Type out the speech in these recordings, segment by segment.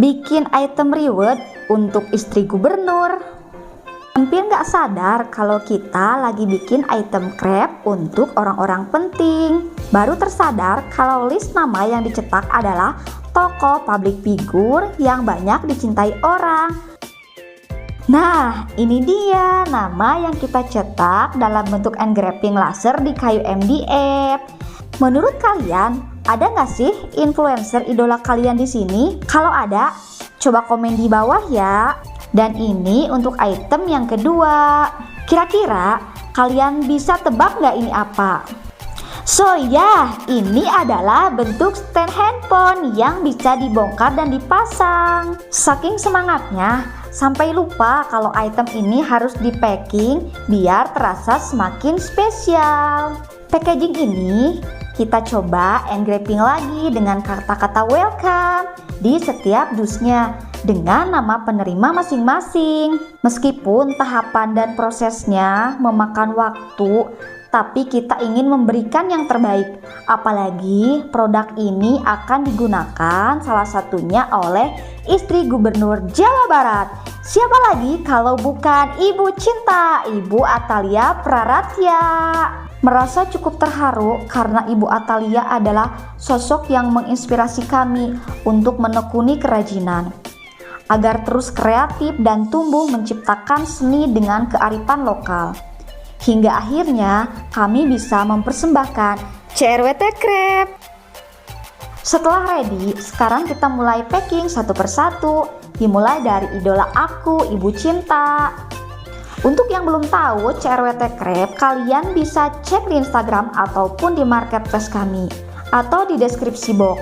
Bikin item reward untuk istri gubernur. Hampir nggak sadar kalau kita lagi bikin item crab untuk orang-orang penting. Baru tersadar kalau list nama yang dicetak adalah tokoh public figure yang banyak dicintai orang. Nah, ini dia nama yang kita cetak dalam bentuk engraving laser di kayu MDF. Menurut kalian, ada nggak sih influencer idola kalian di sini? Kalau ada, coba komen di bawah ya. Dan ini untuk item yang kedua. Kira-kira kalian bisa tebak nggak ini apa? So ya, ini adalah bentuk stand handphone yang bisa dibongkar dan dipasang. Saking semangatnya, sampai lupa kalau item ini harus di packing biar terasa semakin spesial. Packaging ini kita coba engraving lagi dengan kata-kata welcome di setiap dusnya dengan nama penerima masing-masing. Meskipun tahapan dan prosesnya memakan waktu, tapi kita ingin memberikan yang terbaik. Apalagi produk ini akan digunakan salah satunya oleh istri Gubernur Jawa Barat. Siapa lagi kalau bukan Ibu Cinta, Ibu Atalia Praratya. Merasa cukup terharu karena Ibu Atalia adalah sosok yang menginspirasi kami untuk menekuni kerajinan, agar terus kreatif dan tumbuh menciptakan seni dengan kearifan lokal. Hingga akhirnya kami bisa mempersembahkan CRWT Crab. Setelah ready, sekarang kita mulai packing satu persatu. Dimulai dari idola aku, Ibu Cinta. Untuk yang belum tahu CRWT Crab, kalian bisa cek di Instagram ataupun di marketplace kami atau di deskripsi box.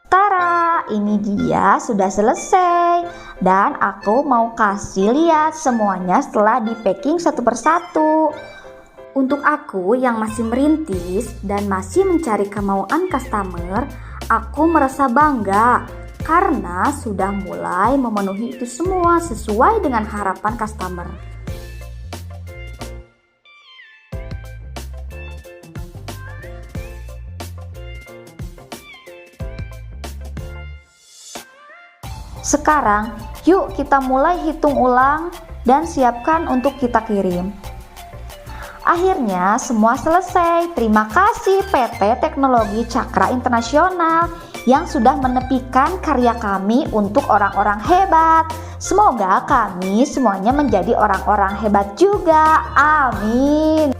Tara, ini dia sudah selesai dan aku mau kasih lihat semuanya setelah di packing satu persatu. Untuk aku yang masih merintis dan masih mencari kemauan customer, aku merasa bangga karena sudah mulai memenuhi itu semua sesuai dengan harapan customer. Sekarang, yuk kita mulai hitung ulang dan siapkan untuk kita kirim. Akhirnya semua selesai. Terima kasih PT Teknologi Cakra Internasional yang sudah menepikan karya kami untuk orang-orang hebat. Semoga kami semuanya menjadi orang-orang hebat juga. Amin.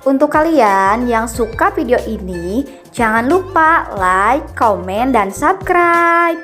Untuk kalian yang suka video ini, jangan lupa like, komen, dan subscribe.